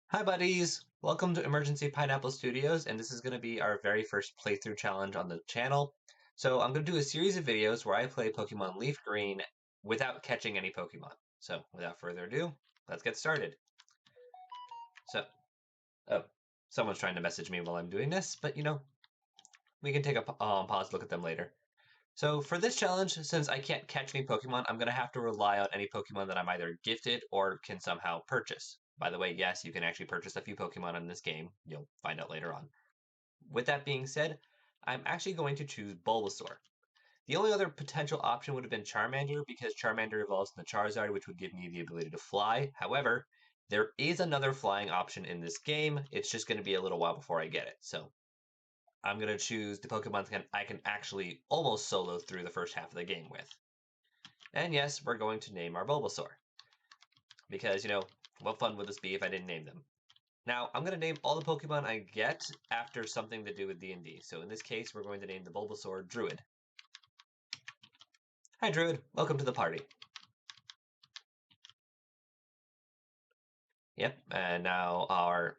Hi buddies! Welcome to Emergency Pineapple Studios, and this is going to be our very first playthrough challenge on the channel. So I'm going to do a series of videos where I play Pokemon Leaf Green without catching any Pokemon. So without further ado, let's get started. So, oh, someone's trying to message me while I'm doing this, but we can take a pause to look at them later. So for this challenge, since I can't catch any Pokemon, I'm going to have to rely on any Pokemon that I'm either gifted or can somehow purchase. By the way, yes, you can actually purchase a few Pokemon in this game. You'll find out later on. With that being said, I'm actually going to choose Bulbasaur. The only other potential option would have been Charmander, because Charmander evolves into Charizard, which would give me the ability to fly. However, there is another flying option in this game. It's just going to be a little while before I get it. So I'm going to choose the Pokemon that I can actually almost solo through the first half of the game with. And yes, we're going to name our Bulbasaur. Because, what fun would this be if I didn't name them? Now, I'm going to name all the Pokemon I get after something to do with D&D. So in this case, we're going to name the Bulbasaur Druid. Hi, Druid. Welcome to the party. Yep, and now our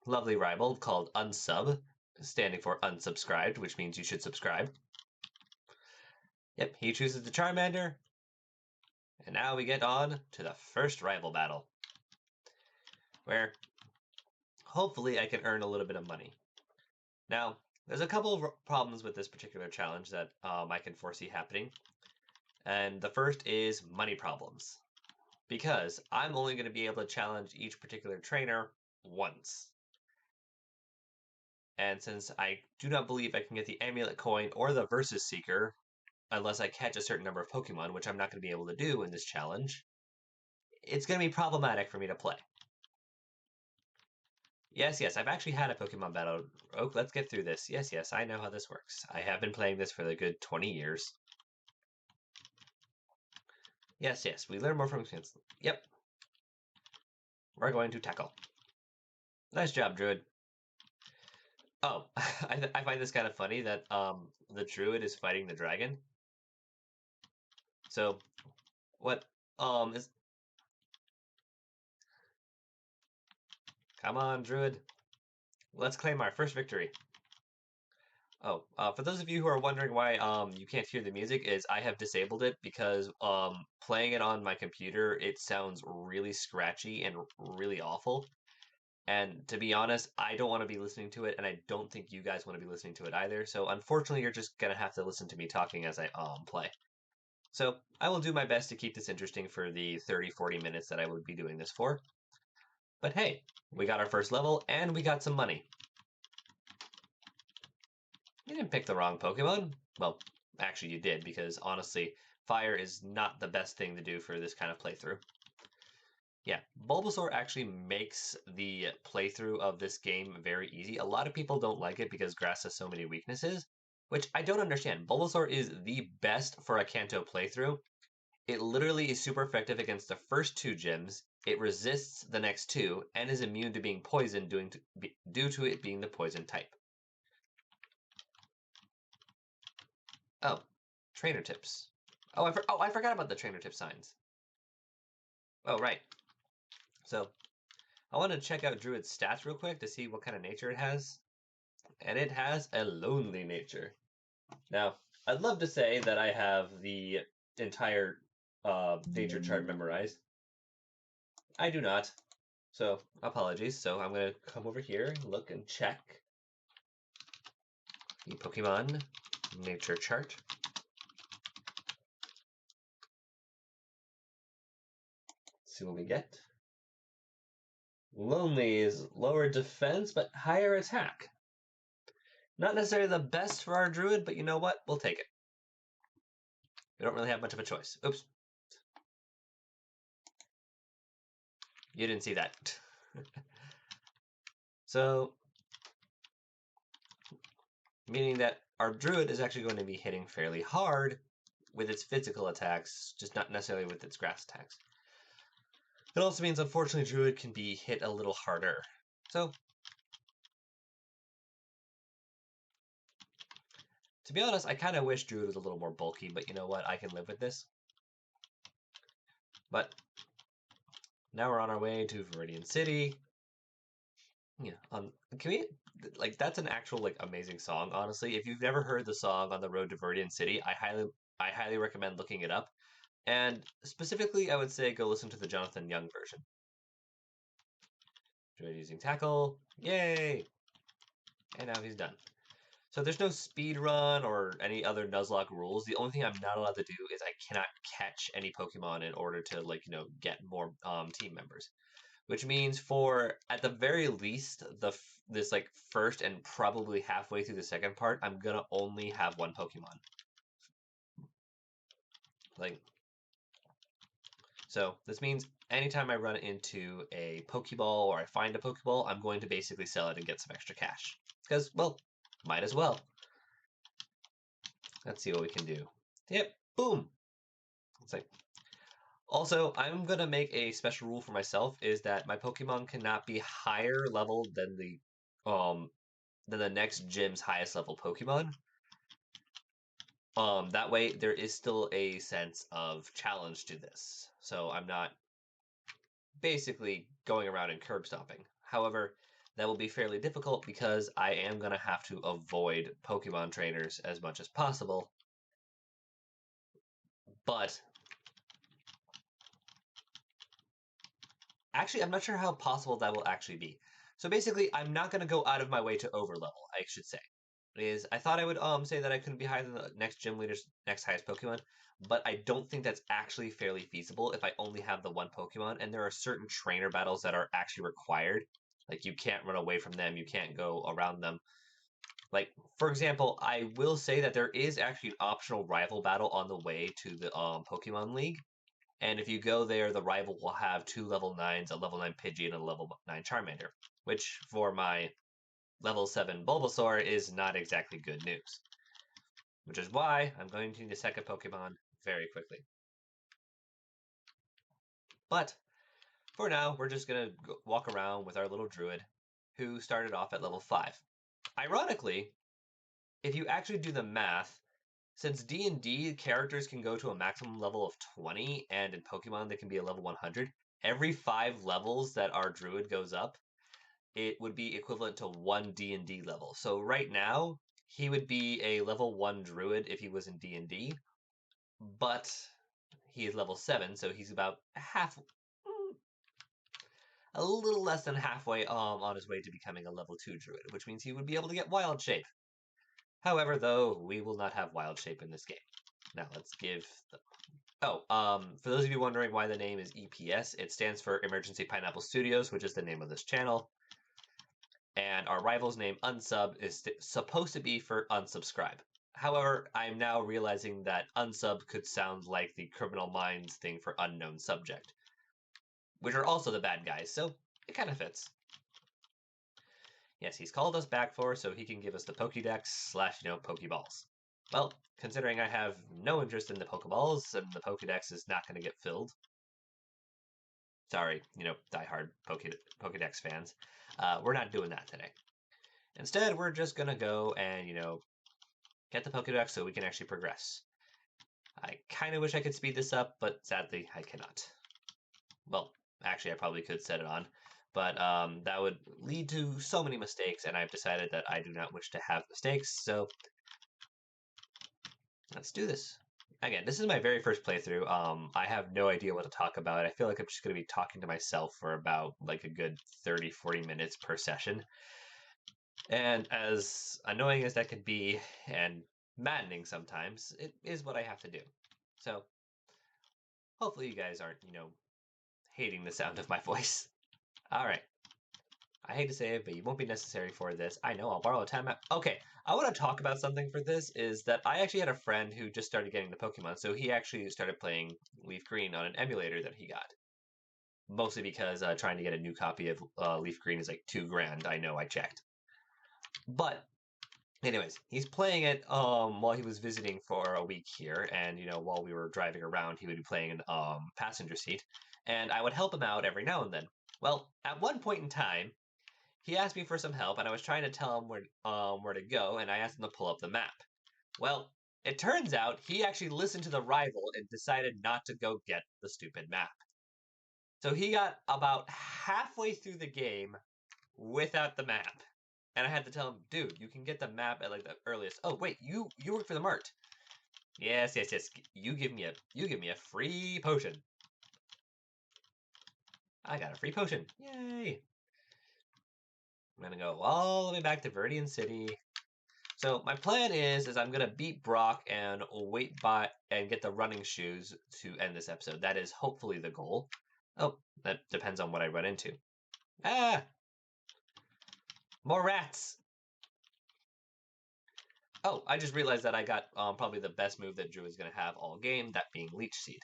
lovely rival called Unsub, standing for unsubscribed, which means you should subscribe. Yep, he chooses the Charmander. And now we get on to the first rival battle, where hopefully I can earn a little bit of money. Now, there's a couple of problems with this particular challenge that I can foresee happening. And the first is money problems. Because I'm only going to be able to challenge each particular trainer once. And since I do not believe I can get the Amulet Coin or the Versus Seeker unless I catch a certain number of Pokemon, which I'm not going to be able to do in this challenge, it's going to be problematic for me to play. Yes, I've actually had a Pokemon battle. Oh, let's get through this. Yes, I know how this works. I have been playing this for the good 20 years. Yes, we learn more from experience. Yep. We're going to tackle. Nice job, Druid. Oh, I find this kind of funny that the Druid is fighting the dragon. So, what is... Come on, Druid. Let's claim our first victory. Oh, for those of you who are wondering why you can't hear the music, is I have disabled it because playing it on my computer, it sounds really scratchy and really awful. And to be honest, I don't want to be listening to it, and I don't think you guys want to be listening to it either. So unfortunately, you're just gonna have to listen to me talking as I play. So I will do my best to keep this interesting for the 30-40 minutes that I would be doing this for. But hey, we got our first level, and we got some money. You didn't pick the wrong Pokemon. Well, actually you did, because honestly, fire is not the best thing to do for this kind of playthrough. Yeah, Bulbasaur actually makes the playthrough of this game very easy. A lot of people don't like it because grass has so many weaknesses, which I don't understand. Bulbasaur is the best for a Kanto playthrough. It literally is super effective against the first two gyms. It resists the next two and is immune to being poisoned due to it being the poison type. Oh, trainer tips. I forgot about the trainer tip signs. Oh, right. So I want to check out Druid's stats real quick to see what kind of nature it has. And it has a lonely nature. Now, I'd love to say that I have the entire nature chart memorized. I do not. So, apologies. So I'm going to come over here, look and check the Pokemon nature chart. See what we get. Lonely is lower defense, but higher attack. Not necessarily the best for our Druid, but you know what? We'll take it. We don't really have much of a choice. Oops. You didn't see that. So, meaning that our Druid is actually going to be hitting fairly hard with its physical attacks, just not necessarily with its grass attacks. It also means, unfortunately, Druid can be hit a little harder. So, to be honest, I kind of wish Druid was a little more bulky, but you know what? I can live with this. But now we're on our way to Viridian City. Yeah. Can we like that's an actual like amazing song, honestly. If you've never heard the song On the Road to Viridian City, I highly recommend looking it up. And specifically, I would say go listen to the Jonathan Young version. Druid using tackle. Yay! And now he's done. So there's no speed run or any other Nuzlocke rules. The only thing I'm not allowed to do is I cannot catch any Pokemon in order to like, get more team members. Which means for at the very least this like first and probably halfway through the second part, I'm gonna only have one Pokemon. Like so this means anytime I run into a Pokeball or I find a Pokeball, I'm going to basically sell it and get some extra cash. Because, well, might as well. Let's see what we can do. Yep, boom. It's like also, I'm gonna make a special rule for myself is that my Pokemon cannot be higher level um than the next gym's highest level Pokemon. That way there is still a sense of challenge to this. So I'm not basically going around and curb stomping. However, that will be fairly difficult because I am going to have to avoid Pokemon trainers as much as possible. But actually, I'm not sure how possible that will actually be. So basically, I'm not going to go out of my way to overlevel, I should say. I thought I would say that I couldn't be higher than the next gym leader's next highest Pokemon, but I don't think that's actually fairly feasible if I only have the one Pokemon, and there are certain trainer battles that are actually required. Like you can't run away from them, you can't go around them. Like for example, I will say that there is actually an optional rival battle on the way to the Pokemon League, and if you go there, the rival will have two level 9s, a level 9 Pidgey, and a level 9 Charmander, which for my level 7 Bulbasaur is not exactly good news. Which is why I'm going to need a second Pokemon very quickly. But for now, we're just going to walk around with our little druid who started off at level 5. Ironically, if you actually do the math, since D&D characters can go to a maximum level of 20 and in Pokemon they can be a level 100, every 5 levels that our druid goes up, it would be equivalent to 1 D&D level. So right now, he would be a level 1 druid if he was in D&D, but he is level 7, so he's about a little less than halfway on his way to becoming a level 2 druid, which means he would be able to get Wild Shape. However, though, we will not have Wild Shape in this game. Now let's give the... Oh, for those of you wondering why the name is EPS, it stands for Emergency Pineapple Studios, which is the name of this channel. And our rival's name, Unsub, is supposed to be for unsubscribe. However, I'm now realizing that unsub could sound like the Criminal Minds thing for unknown subject, which are also the bad guys, so it kind of fits. Yes, he's called us back for so he can give us the Pokédex / Pokeballs. Well, considering I have no interest in the Pokeballs and the Pokédex is not going to get filled. Sorry, diehard Pokédex fans. We're not doing that today. Instead, we're just going to go and, get the Pokédex so we can actually progress. I kind of wish I could speed this up, but sadly, I cannot. Well, actually, I probably could set it on, but that would lead to so many mistakes, and I've decided that I do not wish to have mistakes, so let's do this. Again, this is my very first playthrough. I have no idea what to talk about. I feel like I'm just going to be talking to myself for about like a good 30, 40 minutes per session. And as annoying as that could be, and maddening sometimes, it is what I have to do. So hopefully you guys aren't, hating the sound of my voice. All right. I hate to say it, but you won't be necessary for this. I know, I'll borrow a time map. Okay, I want to talk about something for this, is that I actually had a friend who just started getting the Pokemon, so he actually started playing Leaf Green on an emulator that he got. Mostly because trying to get a new copy of Leaf Green is like $2,000. I know, I checked. But anyways, he's playing it while he was visiting for a week here, and while we were driving around, he would be playing in passenger seat, and I would help him out every now and then. Well, at one point in time, he asked me for some help, and I was trying to tell him where to go, and I asked him to pull up the map. Well, it turns out he actually listened to the rival and decided not to go get the stupid map. So he got about halfway through the game without the map. And I had to tell him, dude, you can get the map at like the earliest. Oh wait, you work for the mart. Yes. You give me a free potion. I got a free potion. Yay! I'm gonna go all the way back to Viridian City. So my plan is I'm gonna beat Brock and wait by and get the running shoes to end this episode. That is hopefully the goal. Oh, that depends on what I run into. Ah! More rats! Oh, I just realized that I got probably the best move that Drew is going to have all game, that being Leech Seed.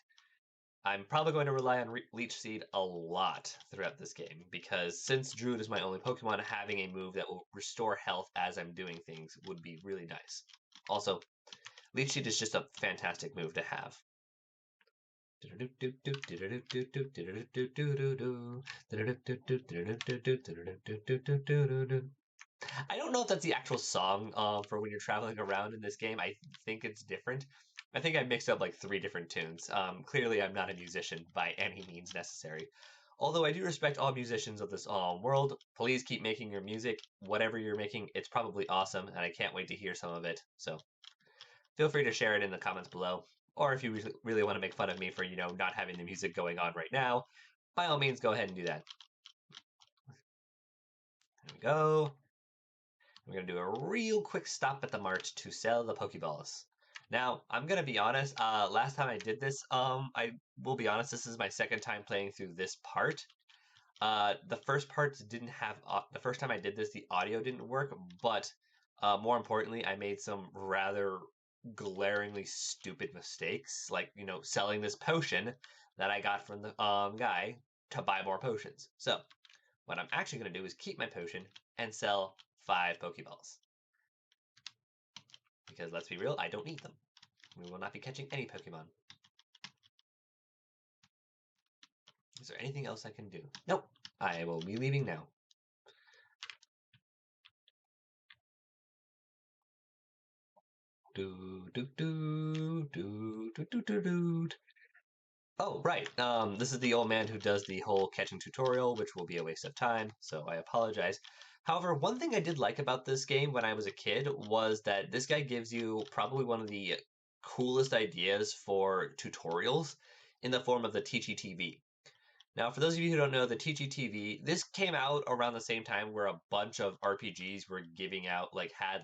I'm probably going to rely on Leech Seed a lot throughout this game, because since Druid is my only Pokemon, having a move that will restore health as I'm doing things would be really nice. Also, Leech Seed is just a fantastic move to have. I don't know if that's the actual song for when you're traveling around in this game. I think it's different. I think I mixed up like 3 different tunes. Clearly, I'm not a musician by any means necessary. Although I do respect all musicians of this world. Please keep making your music. Whatever you're making, it's probably awesome, and I can't wait to hear some of it. So feel free to share it in the comments below. Or if you really want to make fun of me for, not having the music going on right now, by all means, go ahead and do that. There we go. We're going to do a real quick stop at the mart to sell the Pokeballs. Now, I'm going to be honest, last time I did this, I will be honest, this is my second time playing through this part. The first parts didn't have, the first time I did this, the audio didn't work, but more importantly, I made some rather glaringly stupid mistakes, like, selling this potion that I got from the guy to buy more potions. So, what I'm actually going to do is keep my potion and sell 5 Pokeballs. Because let's be real, I don't need them. We will not be catching any Pokemon. Is there anything else I can do? Nope. I will be leaving now. Oh, right. This is the old man who does the whole catching tutorial, which will be a waste of time, so I apologize. However, one thing I did like about this game when I was a kid was that this guy gives you probably one of the coolest ideas for tutorials in the form of the TGTV. Now, for those of you who don't know, the TGTV, this came out around the same time where a bunch of RPGs were giving out, had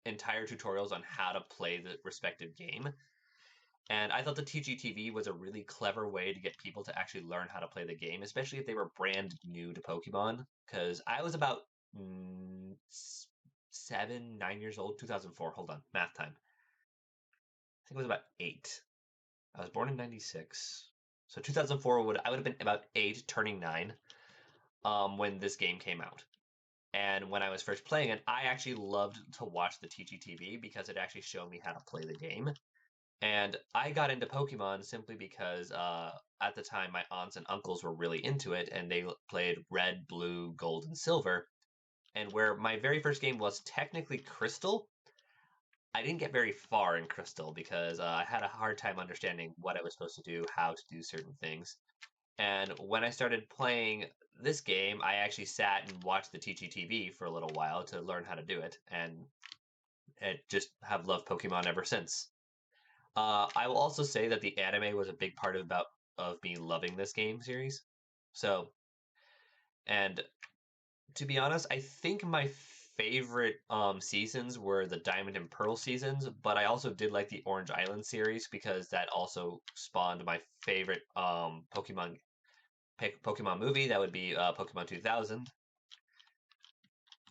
entire tutorials on how to play the respective game. And I thought the TGTV was a really clever way to get people to actually learn how to play the game, especially if they were brand new to Pokemon. Because I was about 7, 9 years old, 2004. Hold on, math time. I think it was about 8. I was born in 96. So 2004 I would have been about 8, turning 9, when this game came out. And when I was first playing it, I actually loved to watch the TGTV because it actually showed me how to play the game. And I got into Pokemon simply because at the time my aunts and uncles were really into it, and they played Red, Blue, Gold, and Silver. And where my very first game was technically Crystal, I didn't get very far in Crystal because I had a hard time understanding what I was supposed to do, how to do certain things. And when I started playing this game, I actually sat and watched the TGTV for a little while to learn how to do it, and just have loved Pokemon ever since. I will also say that the anime was a big part of me loving this game series. So, and to be honest, I think my favorite seasons were the Diamond and Pearl seasons, but I also did like the Orange Island series because that also spawned my favorite Pokemon movie. That would be Pokemon 2000.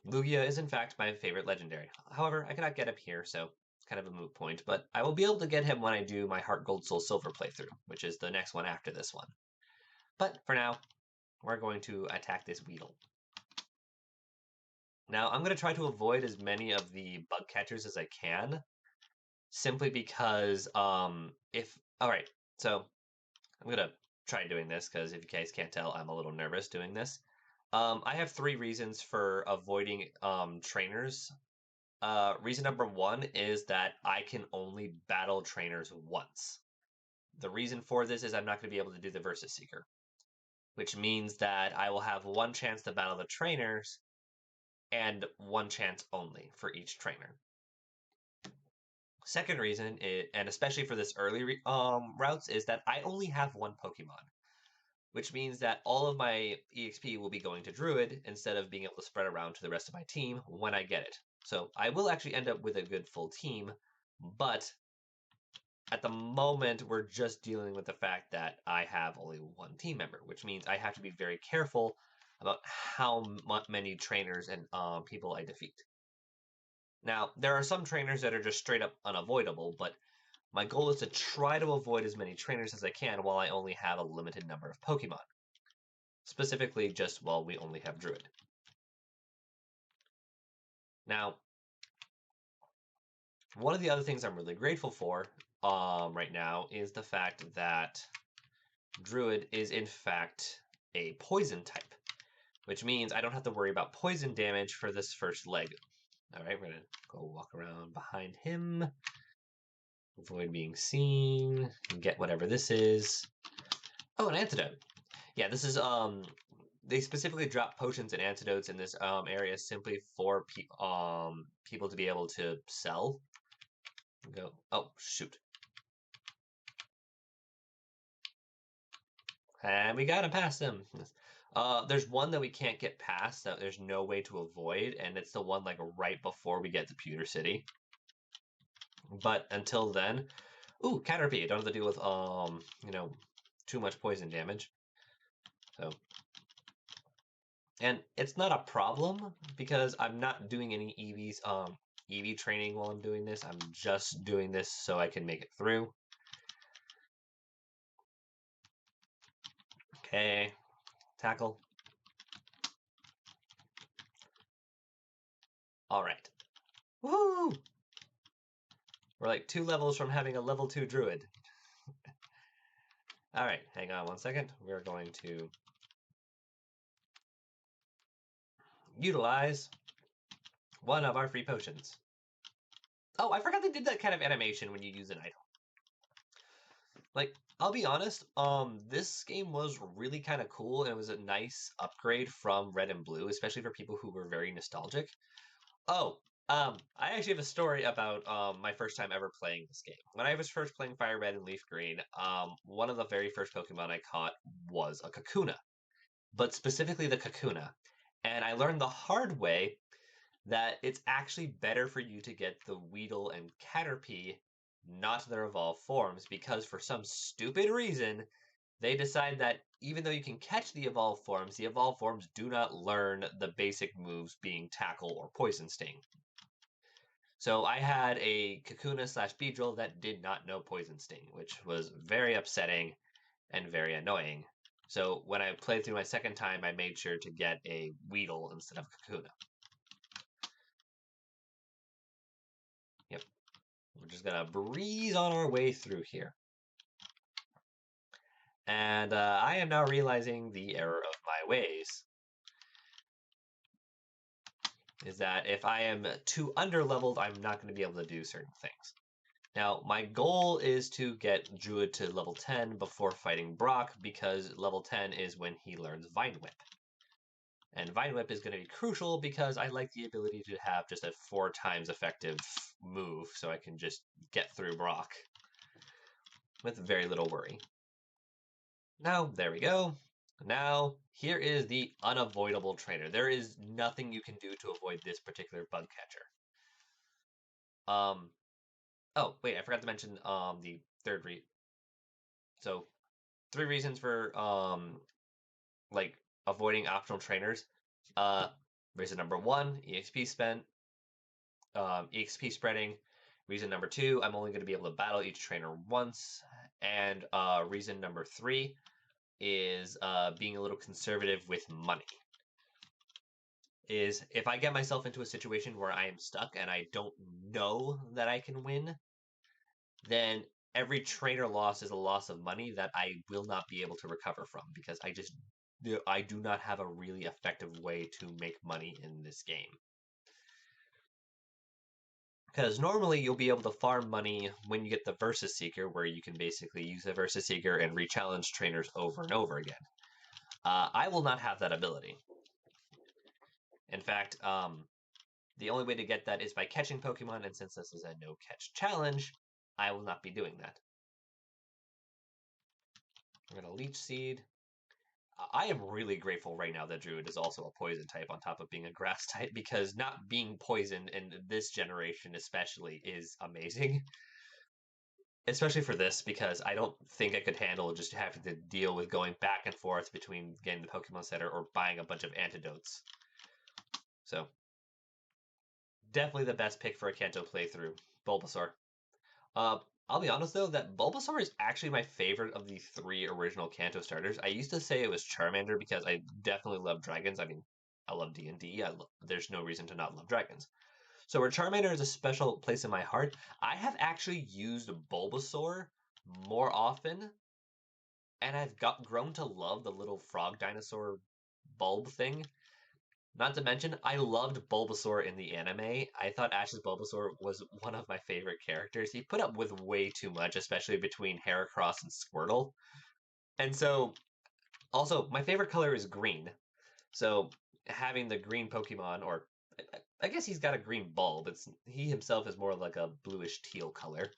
Lugia is in fact my favorite legendary. However, I cannot get him here, so it's kind of a moot point, but I will be able to get him when I do my Heart Gold Soul Silver playthrough, which is the next one after this one. But for now, we're going to attack this Weedle. Now, I'm going to try to avoid as many of the bug catchers as I can, simply because alright, so I'm going to try doing this, because if you guys can't tell, I'm a little nervous doing this. I have 3 reasons for avoiding trainers. Reason number 1 is that I can only battle trainers once. The reason for this is I'm not going to be able to do the Versus Seeker. which means that I will have one chance to battle the trainers and one chance only for each trainer. Second reason, and especially for this early routes, is that I only have one Pokemon, which means that all of my EXP will be going to Druid instead of being able to spread around to the rest of my team when I get it. So I will actually end up with a good full team, but at the moment, we're just dealing with the fact that I have only one team member, which means I have to be very careful about how many trainers and people I defeat. Now, there are some trainers that are just straight up unavoidable, but my goal is to try to avoid as many trainers as I can while I only have a limited number of Pokemon. Specifically, just while we only have Druid. Now, one of the other things I'm really grateful for right now is the fact that Druid is in fact a poison type, which means I don't have to worry about poison damage for this first leg. All right, we're gonna go walk around behind him, avoid being seen, and get whatever this is. Oh, an antidote. Yeah, this is they specifically drop potions and antidotes in this area simply for people to be able to sell. Go. Oh, shoot. And we gotta pass them. There's one that we can't get past that there's no way to avoid, and it's the one like right before we get to Pewter City. But until then, ooh, Caterpie. I don't have to deal with too much poison damage. So, and it's not a problem because I'm not doing any EV training while I'm doing this. I'm just doing this so I can make it through. Okay, tackle. All right. Woo! We're like 2 levels from having a level 2 druid. All right, hang on one second. We're going to utilize one of our free potions. Oh, I forgot they did that kind of animation when you use an item. Like, I'll be honest, this game was really kind of cool, and it was a nice upgrade from Red and Blue, especially for people who were very nostalgic. Oh, I actually have a story about my first time ever playing this game. When I was first playing Fire Red and Leaf Green, one of the very first Pokemon I caught was a Kakuna, but specifically the Kakuna. And I learned the hard way that it's actually better for you to get the Weedle and Caterpie, not their evolved forms, because for some stupid reason, they decide that even though you can catch the evolved forms do not learn the basic moves being Tackle or Poison Sting. So I had a Kakuna / Beedrill that did not know Poison Sting, which was very upsetting and very annoying. So when I played through my second time, I made sure to get a Weedle instead of Kakuna. Yep. We're just gonna breeze on our way through here. And I am now realizing the error of my ways. Is that if I am too underleveled, I'm not going to be able to do certain things. Now, my goal is to get Druid to level 10 before fighting Brock, because level 10 is when he learns Vine Whip. And Vine Whip is going to be crucial because I like the ability to have just a 4 times effective move, so I can just get through Brock with very little worry. Now, there we go. Now, here is the unavoidable trainer. There is nothing you can do to avoid this particular bug catcher. Oh, wait, I forgot to mention the third So, 3 reasons for like avoiding optional trainers. Reason number 1, EXP spent, EXP spreading. Reason number 2, I'm only going to be able to battle each trainer once. And reason number 3 is being a little conservative with money. Is if I get myself into a situation where I am stuck and I don't know that I can win, then every trainer loss is a loss of money that I will not be able to recover from, because I do not have a really effective way to make money in this game. Because normally you'll be able to farm money when you get the Versus Seeker, where you can basically use the Versus Seeker and re-challenge trainers over and over again. I will not have that ability. In fact, the only way to get that is by catching Pokemon, and since this is a no-catch challenge, I will not be doing that. I'm going to Leech Seed. I am really grateful right now that Druid is also a poison type on top of being a grass type, because not being poisoned in this generation especially is amazing. Especially for this, because I don't think I could handle just having to deal with going back and forth between getting the Pokemon Center or buying a bunch of antidotes. So, definitely the best pick for a Kanto playthrough, Bulbasaur. Uh, I'll be honest though, that Bulbasaur is actually my favorite of the 3 original Kanto starters. I used to say it was Charmander because I definitely love dragons. I mean, I love D&D. There's no reason to not love dragons. So where Charmander is a special place in my heart, I have actually used Bulbasaur more often, and I've grown to love the little frog dinosaur bulb thing. Not to mention, I loved Bulbasaur in the anime. I thought Ash's Bulbasaur was one of my favorite characters. He put up with way too much, especially between Heracross and Squirtle. And so, also, my favorite color is green. So, having the green Pokemon, or I guess he's got a green bulb. He himself is more like a bluish teal color.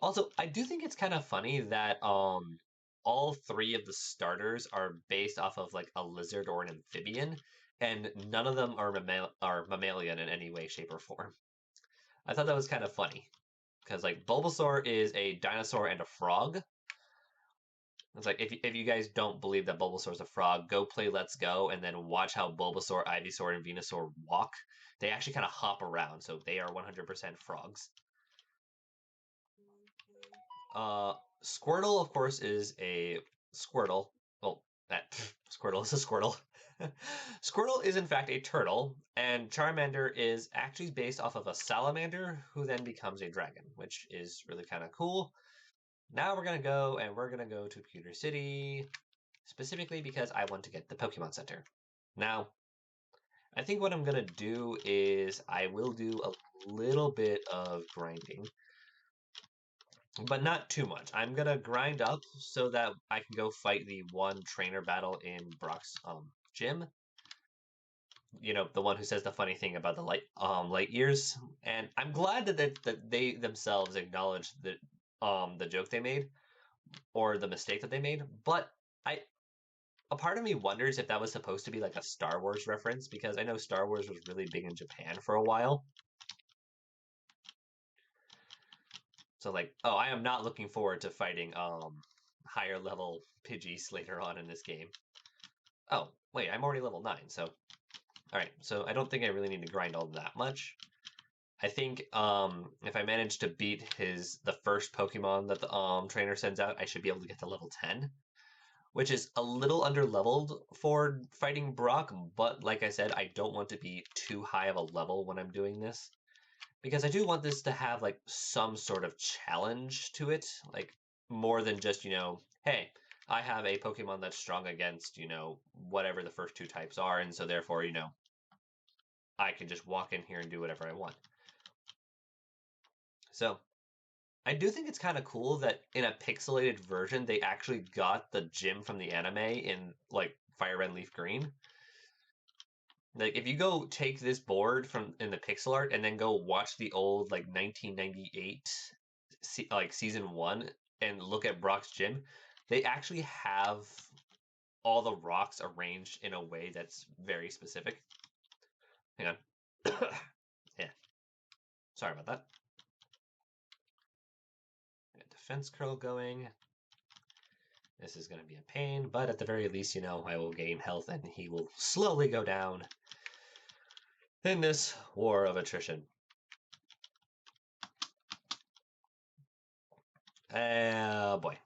Also, I do think it's kind of funny that all 3 of the starters are based off of like a lizard or an amphibian, and none of them are mammalian in any way, shape, or form. I thought that was kind of funny because like Bulbasaur is a dinosaur and a frog. It's like if you guys don't believe that Bulbasaur is a frog, go play Let's Go and then watch how Bulbasaur, Ivysaur, and Venusaur walk. They actually kind of hop around, so they are 100% frogs. Squirtle, of course, is a Squirtle. Well, that Squirtle is a Squirtle. Squirtle is in fact a turtle, and Charmander is actually based off of a salamander who then becomes a dragon, which is really kind of cool. Now we're gonna go to Pewter City, specifically because I want to get the Pokemon Center. Now, I think what I'm gonna do is I will do a little bit of grinding, but not too much. I'm gonna grind up so that I can go fight the one trainer battle in Brock's gym. You know, the one who says the funny thing about the light years. And I'm glad that they themselves acknowledged the joke they made or the mistake that they made. But a part of me wonders if that was supposed to be like a Star Wars reference, because I know Star Wars was really big in Japan for a while. So like, oh, I am not looking forward to fighting higher level Pidgeys later on in this game. Oh, wait, I'm already level 9, so alright, so I don't think I really need to grind all that much. I think if I manage to beat the first Pokemon that the trainer sends out, I should be able to get to level 10, which is a little underleveled for fighting Brock, but like I said, I don't want to be too high of a level when I'm doing this, because I do want this to have like some sort of challenge to it, like more than just, hey, I have a Pokemon that's strong against, whatever the first 2 types are, and so therefore, I can just walk in here and do whatever I want. So, I do think it's kind of cool that in a pixelated version, they actually got the gym from the anime in, like, Fire Red Leaf Green. Like, if you go take this board from in the pixel art and then go watch the old, like, 1998, Season 1 and look at Brock's gym, they actually have all the rocks arranged in a way that's very specific. Hang on. Yeah. Sorry about that. Defense curl going. This is going to be a pain, but at the very least, I will gain health and he will slowly go down in this war of attrition. Oh boy.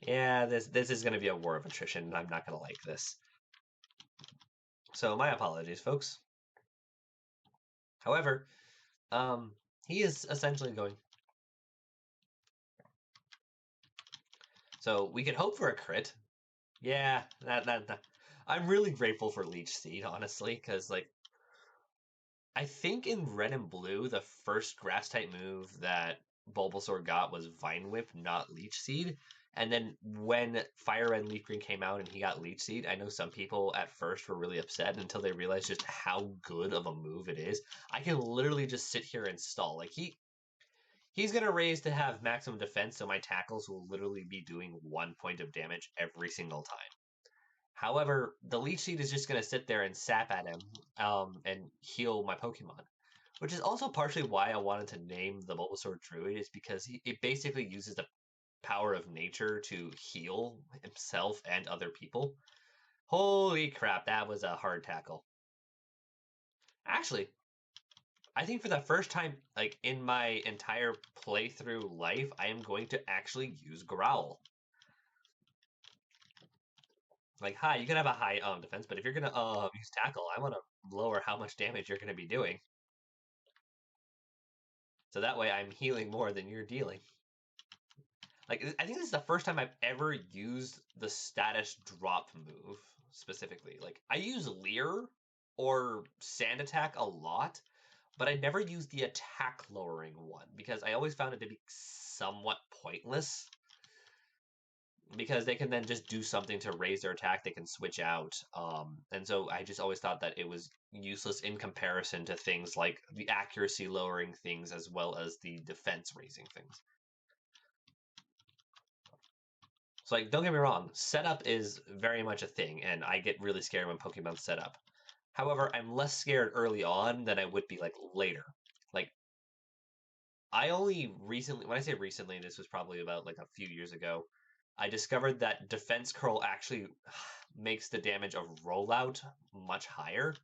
Yeah, this is going to be a war of attrition, and I'm not going to like this. So my apologies, folks. However, he is essentially going. So we could hope for a crit. Yeah, that. I'm really grateful for Leech Seed, honestly, because like I think in Red and Blue, the first grass type move that Bulbasaur got was Vine Whip, not Leech Seed. And then when Fire Red Leaf Green came out and he got Leech Seed, I know some people at first were really upset until they realized just how good of a move it is. I can literally just sit here and stall. Like he's gonna raise to have maximum defense, so my tackles will literally be doing 1 point of damage every single time. However, the Leech Seed is just gonna sit there and sap at him and heal my Pokemon. Which is also partially why I wanted to name the Bulbasaur Druid, is because it basically uses the power of nature to heal himself and other people. Holy crap, that was a hard tackle. Actually, I think for the first time, like in my entire playthrough life, I am going to actually use Growl. Like, hi, you can have a high defense, but if you're gonna use tackle, I want to lower how much damage you're gonna be doing. So that way I'm healing more than you're dealing. Like, I think this is the first time I've ever used the status drop move specifically. Like, I use Leer or Sand Attack a lot, but I never use the attack lowering one because I always found it to be somewhat pointless. Because they can then just do something to raise their attack, they can switch out. And so I just always thought that it was useless in comparison to things like the accuracy lowering things as well as the defense raising things. So, like, don't get me wrong, setup is very much a thing, and I get really scared when Pokemon set up. However, I'm less scared early on than I would be like later. Like, I only recently, when I say recently, this was probably about like a few years ago, I discovered that Defense Curl actually makes the damage of rollout much higher.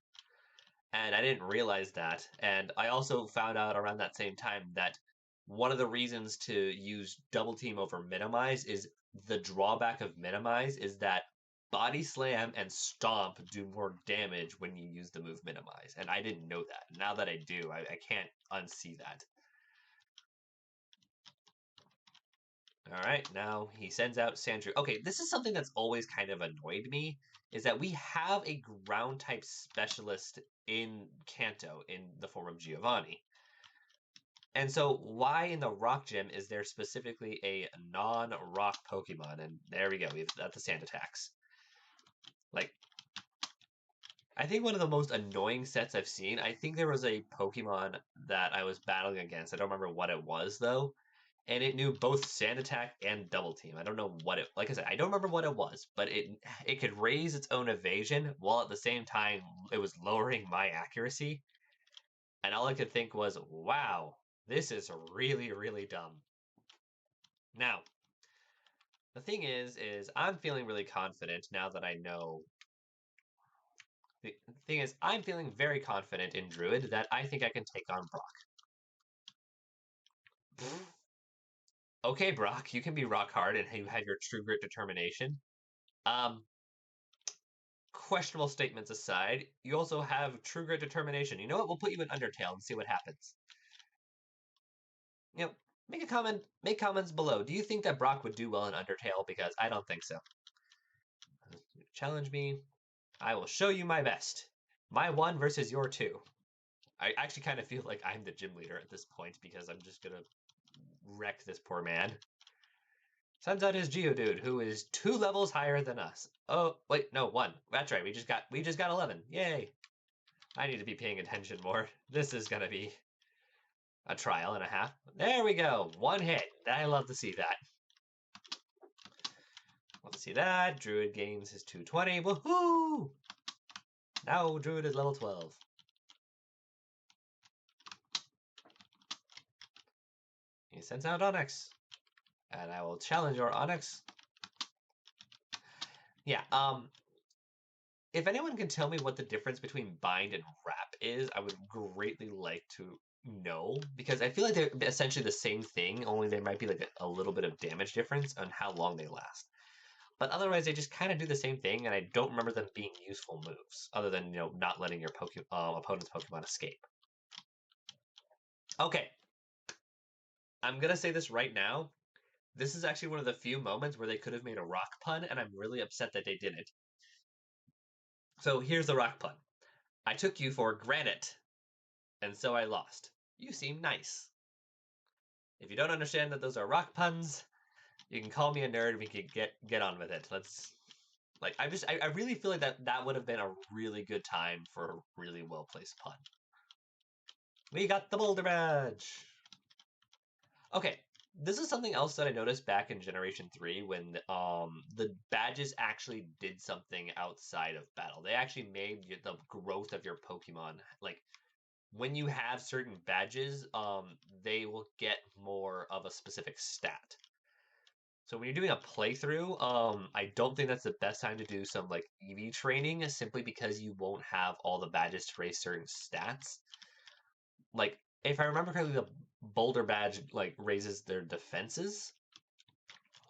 And I didn't realize that. And I also found out around that same time that one of the reasons to use Double Team over Minimize is the drawback of Minimize is that Body Slam and Stomp do more damage when you use the move Minimize. And I didn't know that. Now that I do, I can't unsee that. All right, now he sends out Sandrew. Okay, this is something that's always kind of annoyed me, is that we have a ground type specialist in Kanto in the form of Giovanni. And so why in the Rock Gym is there specifically a non-rock Pokemon? And there we go, we've got the Sand Attacks. Like, I think one of the most annoying sets I've seen, I think there was a Pokemon that I was battling against. I don't remember what it was though, and it knew both Sand Attack and Double Team. I don't know what it. Like I said, I don't remember what it was, but it could raise its own evasion while at the same time it was lowering my accuracy. And all I could think was, "Wow, this is really really dumb." Now, the thing is I'm feeling really confident now that I know. The thing is, I'm feeling very confident in Druid that I think I can take on Brock. Okay, Brock, you can be rock hard and you have your true grit determination. Um, Questionable statements aside, you also have true grit determination. You know what? We'll put you in Undertale and see what happens. You know, make comments below. Do you think that Brock would do well in Undertale? Because I don't think so. Challenge me. I will show you my best. My 1 versus your 2. I actually kind of feel like I'm the gym leader at this point because I'm just gonna wreck this poor man. Sends out his Geodude, who is 2 levels higher than us. Oh, wait, no, 1. That's right, we just got 11. Yay. I need to be paying attention more. This is gonna be a trial and a half. There we go. 1 hit. I love to see that. Love to see that. Druid gains his 220. Woohoo! Now Druid is level 12. He sends out Onix. And I will challenge your Onix. Yeah, if anyone can tell me what the difference between bind and wrap is, I would greatly like to know, because I feel like they're essentially the same thing, only there might be like a little bit of damage difference on how long they last. But otherwise, they just kind of do the same thing, and I don't remember them being useful moves, other than, not letting your opponent's Pokemon escape. Okay, I'm gonna say this right now. This is actually one of the few moments where they could have made a rock pun, and I'm really upset that they didn't. So here's the rock pun. I took you for granite, and so I lost. You seem nice. If you don't understand that those are rock puns, you can call me a nerd. We can get on with it. Let's like I really feel like that would have been a really good time for a really well placed pun. We got the Boulder Badge. Okay, this is something else that I noticed back in Generation 3 when the badges actually did something outside of battle. They actually made the growth of your Pokemon like when you have certain badges, they will get more of a specific stat. So when you're doing a playthrough, I don't think that's the best time to do some like EV training, simply because you won't have all the badges to raise certain stats. Like if I remember correctly, the Boulder badge like raises their defenses,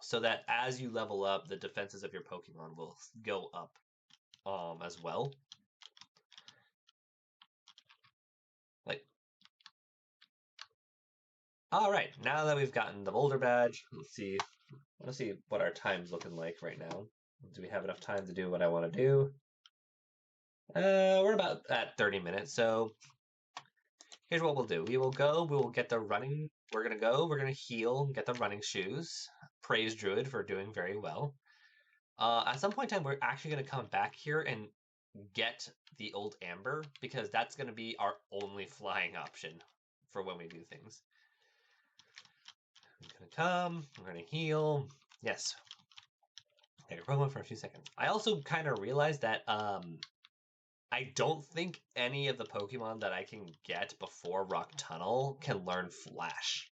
so that as you level up, the defenses of your Pokemon will go up as well. Like, all right, now that we've gotten the Boulder badge, let's see. I want to see what our time's looking like right now. Do we have enough time to do what I want to do? We're about at 30 minutes, so here's what we'll do. We will get the running, we're going to heal, get the running shoes. Praise Druid for doing very well. At some point in time, we're actually going to come back here and get the old Amber, because that's going to be our only flying option for when we do things. I'm going to come, we're going to heal. Yes. Take a Pokemon for a few seconds. I also kind of realized that I don't think any of the Pokemon that I can get before Rock Tunnel can learn Flash.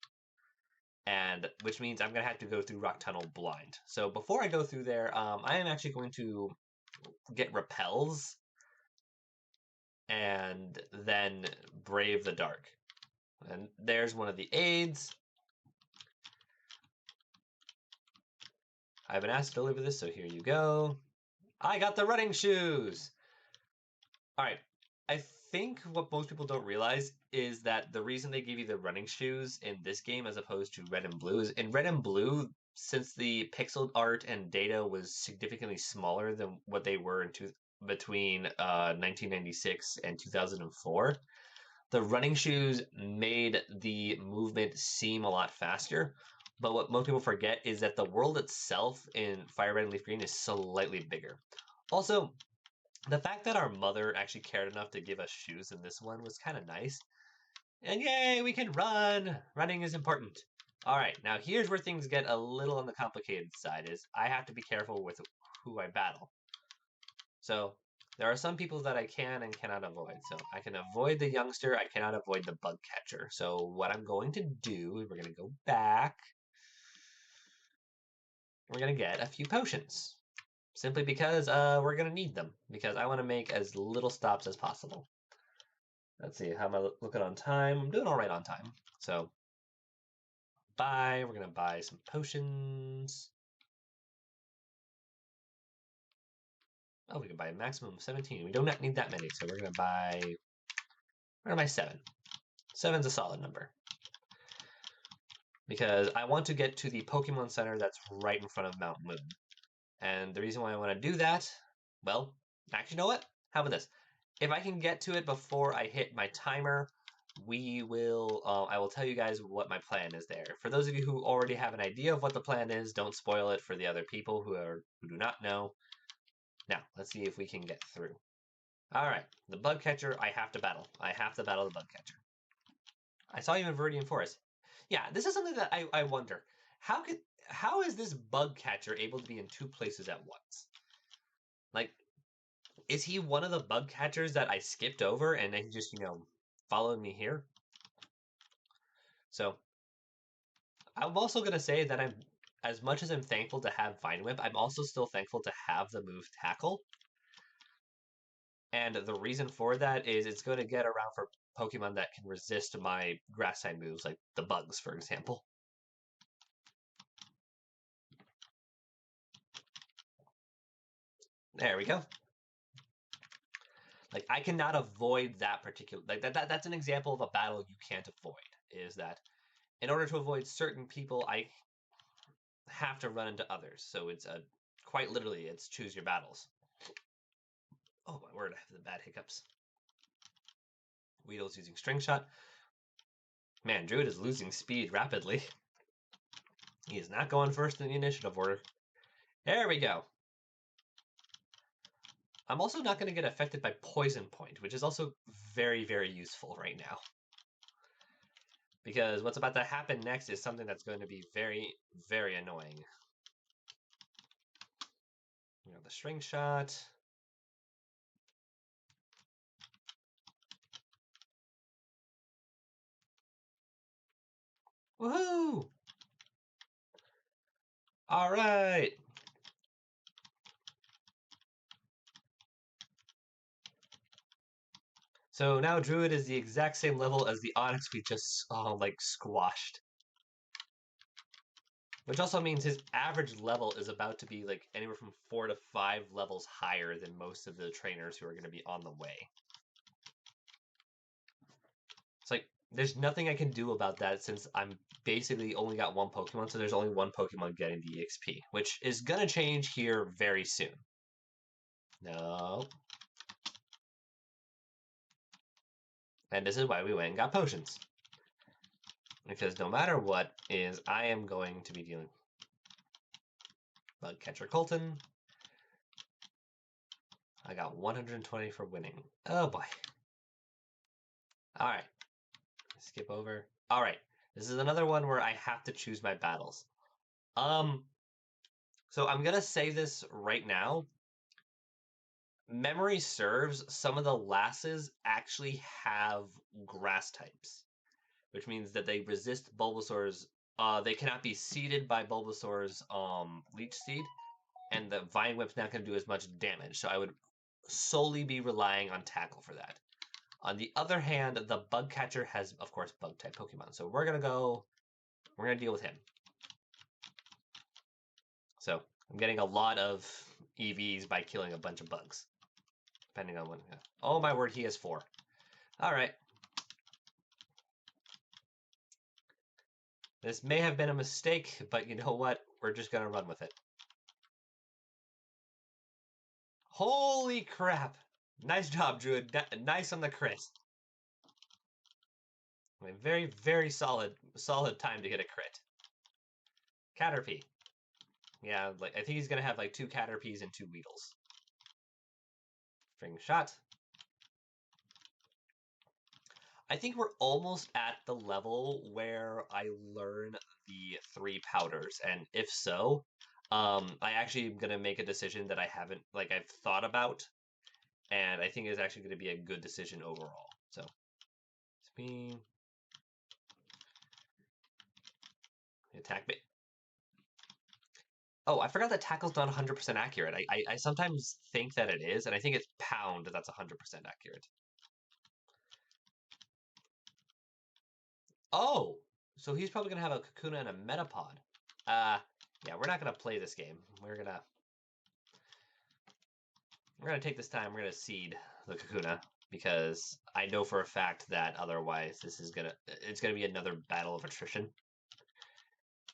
And which means I'm going to have to go through Rock Tunnel blind. So before I go through there, I am actually going to get Repels and then Brave the Dark. And there's one of the aids. I've been asked to deliver this, so here you go. I got the running shoes! Alright, I think what most people don't realize is that the reason they give you the running shoes in this game as opposed to Red and Blue is in Red and Blue, since the pixel art and data was significantly smaller than what they were between 1996 and 2004, the running shoes made the movement seem a lot faster. But what most people forget is that the world itself in Fire Red and Leaf Green is slightly bigger. Also, the fact that our mother actually cared enough to give us shoes in this one was kind of nice. And yay, we can run! Running is important. All right, now here's where things get a little on the complicated side, is I have to be careful with who I battle. So there are some people that I can and cannot avoid. So I can avoid the youngster, I cannot avoid the bug catcher. So what I'm going to do is we're going to go back. We're going to get a few potions. Simply because we're going to need them. Because I want to make as little stops as possible. Let's see, how am I looking on time? I'm doing all right on time. So we're going to buy some potions. Oh, we can buy a maximum of 17. We don't need that many, so we're going to buy 7. 7's a solid number. Because I want to get to the Pokemon Center that's right in front of Mount Moon. And the reason why I want to do that, well, actually, you know what? How about this? If I can get to it before I hit my timer, I will tell you guys what my plan is there. For those of you who already have an idea of what the plan is, don't spoil it for the other people who do not know. Now, let's see if we can get through. All right, the bug catcher, I have to battle. I have to battle the bug catcher. I saw you in Viridian Forest. Yeah, this is something that I wonder. How is this bug catcher able to be in 2 places at once? Like, is he one of the bug catchers that I skipped over and then just, followed me here? So, I'm also going to say that as much as I'm thankful to have Vine Whip, I'm also still thankful to have the move Tackle. And the reason for that is it's going to get around for Pokemon that can resist my grass type moves, like the bugs, for example. There we go. Like, I cannot avoid that particular, like that's an example of a battle you can't avoid, is that in order to avoid certain people, I have to run into others. So it's quite literally, it's choose your battles. Oh my word, I have the bad hiccups. Weedle's using String Shot. Man, Druid is losing speed rapidly. He is not going first in the initiative order. There we go. I'm also not going to get affected by Poison Point, which is also very, very useful right now. Because what's about to happen next is something that's going to be very, very annoying. You know, the string shot. Woohoo! All right. So now Druid is the exact same level as the Onyx we just like squashed. Which also means his average level is about to be like anywhere from 4 to 5 levels higher than most of the trainers who are going to be on the way. It's like, there's nothing I can do about that since I'm basically only got one Pokemon, so there's only one Pokemon getting the EXP, which is going to change here very soon. No. And this is why we went and got potions. Because no matter what is, I am going to be dealing Bug Catcher Colton. I got 120 for winning. Oh boy. Alright. Skip over. Alright. This is another one where I have to choose my battles. So I'm gonna say this right now. Memory serves, some of the lasses actually have grass types, which means that they resist Bulbasaur's. They cannot be seeded by Bulbasaur's Leech Seed, and the Vine Whip's not going to do as much damage. So I would solely be relying on Tackle for that. On the other hand, the Bug Catcher has, of course, Bug type Pokemon. So we're gonna deal with him. So I'm getting a lot of EVs by killing a bunch of bugs. Depending on when. Oh my word, he has 4. All right. This may have been a mistake, but you know what? We're just gonna run with it. Holy crap! Nice job, Druid. Nice on the crit. Very, very solid time to get a crit. Caterpie. Yeah, like I think he's gonna have like 2 Caterpies and 2 Weedles. String shot. I think we're almost at the level where I learn the 3 powders, and if so, I actually am gonna make a decision that I've thought about, and I think is actually gonna be a good decision overall. So, speed, attack me. Oh, I forgot that tackle's not 100% accurate. I sometimes think that it is, and I think it's pound that's 100% accurate. Oh, so he's probably gonna have a Kakuna and a Metapod. Yeah, we're not gonna play this game. We're gonna take this time. We're gonna seed the Kakuna because I know for a fact that otherwise it's gonna be another battle of attrition,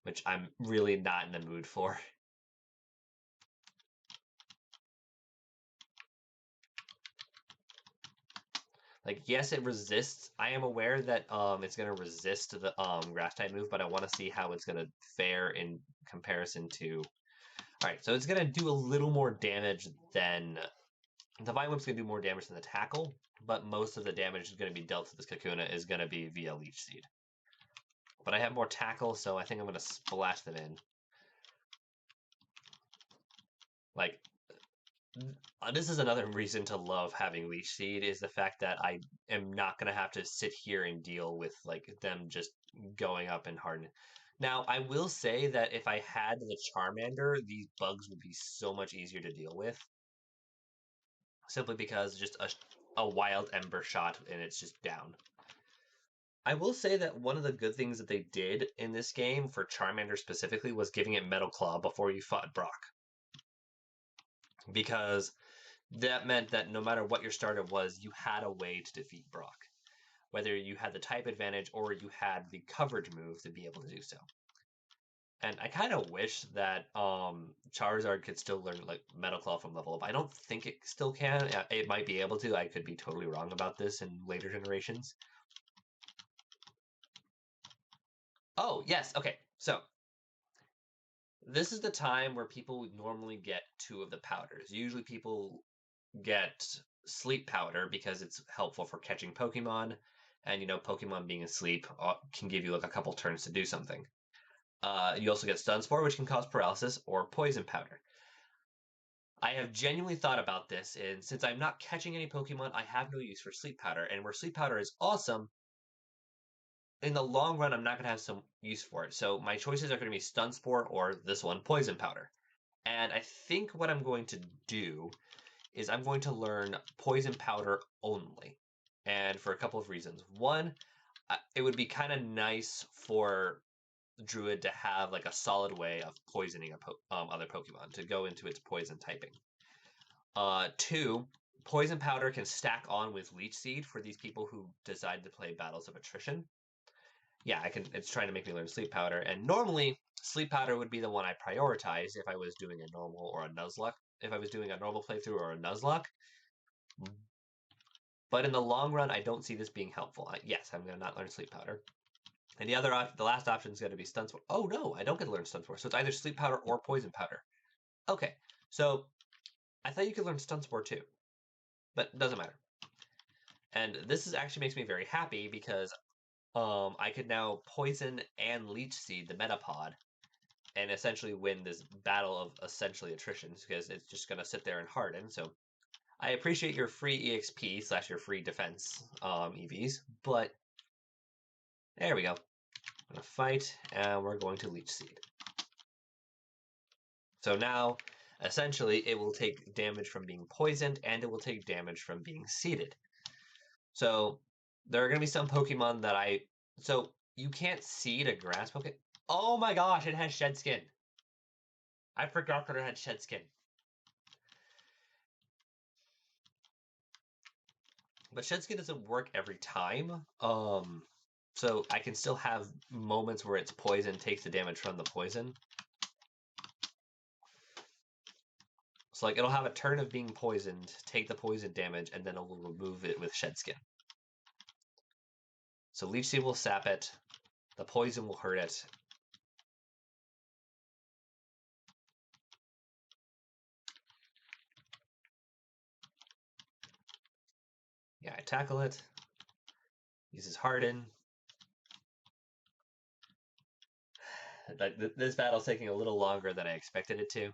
which I'm really not in the mood for. Like, yes, it resists. I am aware that it's gonna resist the grass type move, but I want to see how it's gonna fare in comparison to. All right, so it's gonna do a little more damage than the Vine Whip's gonna do more damage than the Tackle, but most of the damage is gonna be dealt to this Kakuna is gonna be via Leech Seed. But I have more Tackle, so I think I'm gonna splash them in. Like, this is another reason to love having Leech Seed is the fact that I am not gonna have to sit here and deal with like them just going up and hardening. Now, I will say that if I had the Charmander, these bugs would be so much easier to deal with. Simply because just a wild Ember shot and it's just down. I will say that one of the good things that they did in this game for Charmander specifically was giving it Metal Claw before you fought Brock. Because that meant that no matter what your starter was, you had a way to defeat Brock. Whether you had the type advantage or you had the coverage move to be able to do so. And I kind of wish that Charizard could still learn like Metal Claw from level up. I don't think it still can. It might be able to. I could be totally wrong about this in later generations. Oh, yes. Okay. So this is the time where people would normally get two of the powders. Usually people get sleep powder because it's helpful for catching Pokemon. And Pokemon being asleep can give you like a couple turns to do something. You also get Stun Spore, which can cause paralysis, or Poison Powder. I have genuinely thought about this, and since I'm not catching any Pokemon, I have no use for Sleep Powder. And where Sleep Powder is awesome, in the long run, I'm not going to have some use for it. So my choices are going to be Stun Spore or this one, Poison Powder. And I think what I'm going to do is I'm going to learn Poison Powder only. And for a couple of reasons. One, it would be kind of nice for Druid to have like a solid way of poisoning other Pokemon to go into its poison typing. Two, Poison Powder can stack on with Leech Seed for these people who decide to play Battles of Attrition. Yeah, I can. It's trying to make me learn Sleep Powder, and normally Sleep Powder would be the one I prioritize if I was doing a normal or a Nuzlocke. If I was doing a normal playthrough or a Nuzlocke. But in the long run, I don't see this being helpful. Yes, I'm going to not learn Sleep Powder. And the last option is going to be Stun Spore. Oh no, I don't get to learn Stun Spore. So it's either Sleep Powder or Poison Powder. Okay, so I thought you could learn Stun Spore too, but it doesn't matter. And this actually makes me very happy because I could now Poison and Leech Seed the Metapod and essentially win this battle of essentially attrition because it's just going to sit there and harden. So I appreciate your free EXP / your free defense EVs, but there we go. I'm going to fight, and we're going to Leech Seed. So now, essentially, it will take damage from being poisoned, and it will take damage from being seeded. So there are going to be some Pokemon that So you can't seed a grass Pokemon. Oh my gosh, it has Shed Skin. I forgot that it had Shed Skin. But Shed Skin doesn't work every time. So I can still have moments where it's poison, takes the damage from the poison. So like it'll have a turn of being poisoned, take the poison damage, and then it will remove it with Shed Skin. So Leech Seed will sap it, the poison will hurt it. Yeah, I tackle it. Uses Harden. This battle's taking a little longer than I expected it to.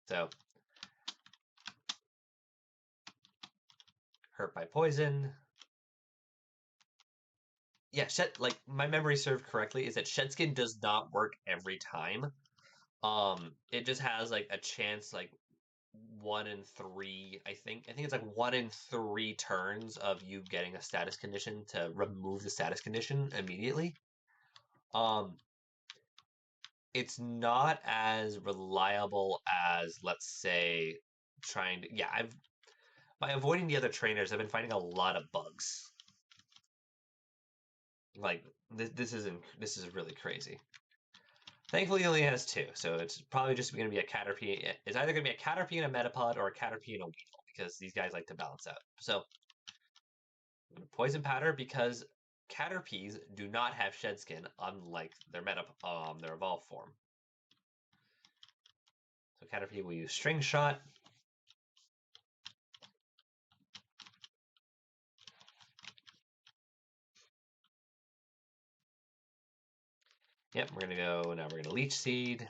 So hurt by poison. Yeah, like my memory served correctly is that Shed Skin does not work every time. It just has like a chance like 1 in 3, I think it's like 1 in 3 turns of you getting a status condition to remove the status condition immediately. It's not as reliable as, let's say, trying to by avoiding the other trainers, I've been finding a lot of bugs. Like this is really crazy. Thankfully, he only has 2, so it's probably just going to be a Caterpie. It's either going to be a Caterpie and a Metapod or a Caterpie and a Weedle because these guys like to balance out. So Poison Powder because Caterpies do not have Shed Skin, unlike their their evolved form. So Caterpie will use String Shot. Yep, we're gonna go now. We're gonna Leech Seed.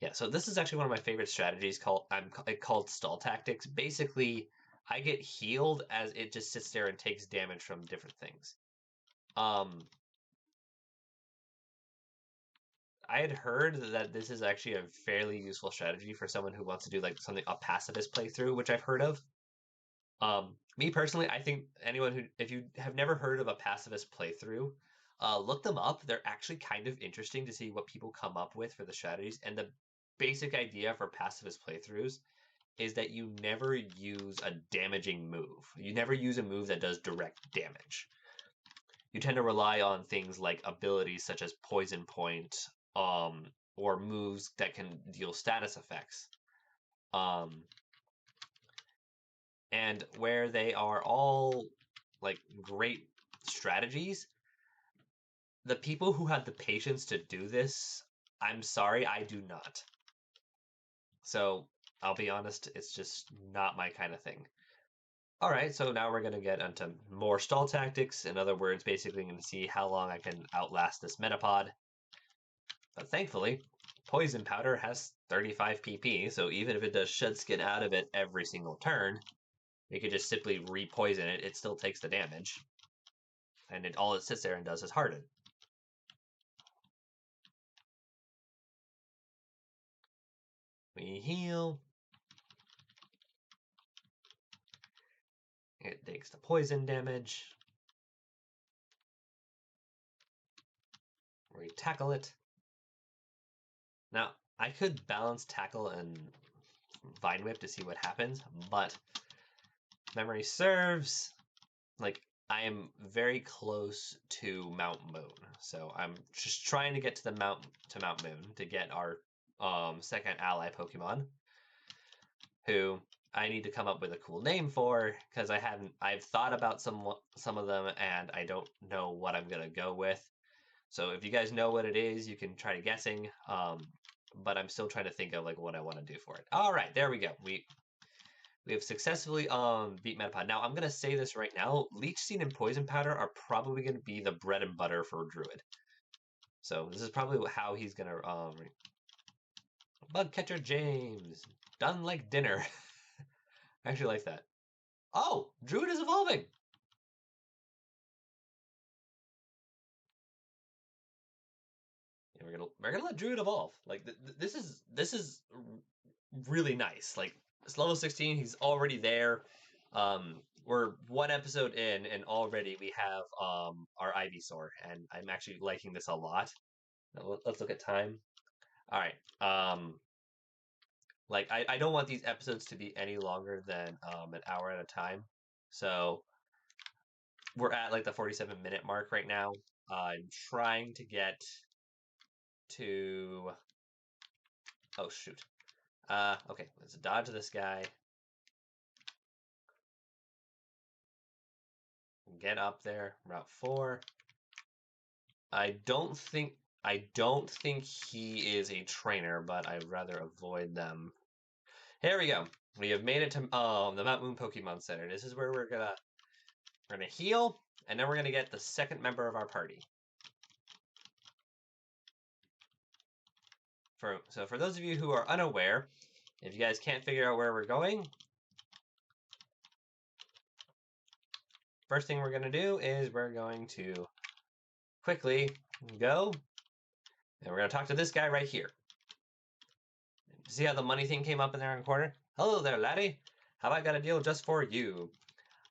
Yeah, so this is actually one of my favorite strategies called Stall Tactics. Basically, I get healed as it just sits there and takes damage from different things. I had heard that this is actually a fairly useful strategy for someone who wants to do like something a pacifist playthrough, which I've heard of. Me personally, I think anyone if you have never heard of a pacifist playthrough, look them up. They're actually kind of interesting to see what people come up with for the strategies. And the basic idea for pacifist playthroughs is that you never use a damaging move. You never use a move that does direct damage. You tend to rely on things like abilities such as Poison Point, or moves that can deal status effects. And where they are all like great strategies, the people who have the patience to do this, I'm sorry, I do not. So I'll be honest, it's just not my kind of thing. All right, so now we're going to get into more stall tactics. In other words, basically I'm going to see how long I can outlast this Metapod. But thankfully, Poison Powder has 35 PP, so even if it does Shed Skin out of it every single turn, you could just simply re-poison it, it still takes the damage. And all it sits there and does is harden. We heal. It takes the poison damage. We tackle it. Now, I could balance tackle and Vine Whip to see what happens, but memory serves, like, I am very close to Mount Moon, so I'm just trying to get to Mount Moon to get our second ally Pokemon, who I need to come up with a cool name for because I've thought about some of them and I don't know what I'm gonna go with. So if you guys know what it is, you can try guessing. But I'm still trying to think of like what I want to do for it. All right, there we go. We have successfully beat Metapod. Now I'm gonna say this right now: Leech Seed and Poison Powder are probably gonna be the bread and butter for Druid. So this is probably how he's gonna Bug Catcher James, done like dinner. I actually like that. Oh, Druid is evolving. Yeah, we're gonna let Druid evolve. Like this is really nice. Like it's level 16, he's already there. We're one episode in, and already we have our Ivysaur, and I'm actually liking this a lot. Now, let's look at time. All right. Like I don't want these episodes to be any longer than an hour at a time. So we're at like the 47-minute mark right now. I'm trying to get to. Oh shoot. Okay, let's dodge this guy. Get up there. Route 4. I don't think he is a trainer, but I'd rather avoid them. Here we go. We have made it to the Mount Moon Pokemon Center. This is where we're gonna heal, and then we're gonna get the second member of our party. So for those of you who are unaware, if you guys can't figure out where we're going, first thing we're gonna do is we're going to quickly go, and we're gonna talk to this guy right here. See how the money thing came up in there in the corner? Hello there, laddie. Have I got a deal just for you?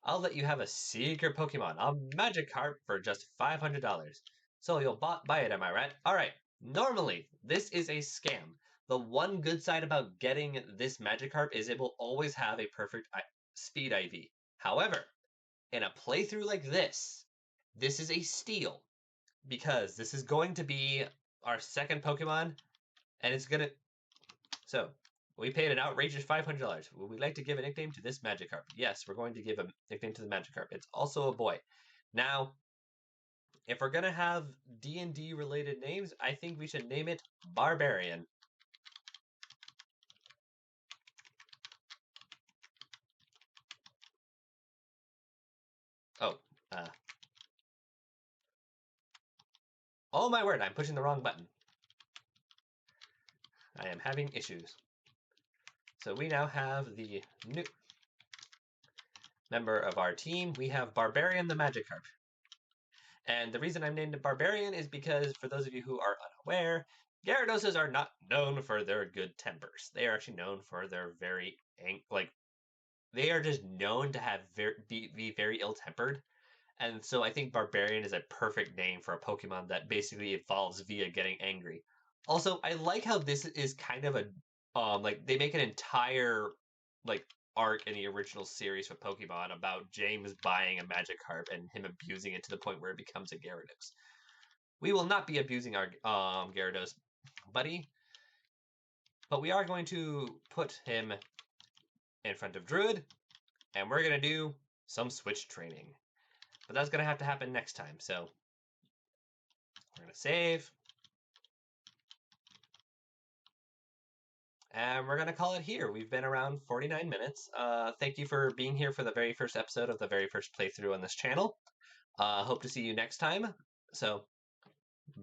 I'll let you have a secret Pokemon, a Magikarp, for just $500. So you'll buy it, am I right? Alright, normally, this is a scam. The one good side about getting this Magikarp is it will always have a perfect speed IV. However, in a playthrough like this is a steal. Because this is going to be our second Pokemon, and it's gonna... So, we paid an outrageous $500. Would we like to give a nickname to this Magikarp? Yes, we're going to give a nickname to the Magikarp. It's also a boy. Now, if we're gonna have D&D related names, I think we should name it Barbarian. Oh, oh my word, I'm pushing the wrong button. I am having issues. So we now have the new member of our team. We have Barbarian the Magikarp. And the reason I'm named it Barbarian is because, for those of you who are unaware, Gyarados are not known for their good tempers. They are actually known for their very, they are just known to have be very ill-tempered. And so I think Barbarian is a perfect name for a Pokemon that basically evolves via getting angry. Also, I like how this is kind of a, they make an entire, arc in the original series for Pokemon about James buying a Magikarp and him abusing it to the point where it becomes a Gyarados. We will not be abusing our Gyarados buddy, but we are going to put him in front of Druid, and we're going to do some switch training. But that's going to have to happen next time. So we're going to save. And we're going to call it here. We've been around 49 minutes. Thank you for being here for the very first episode of the very first playthrough on this channel. Hope to see you next time. So,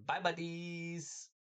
bye, buddies!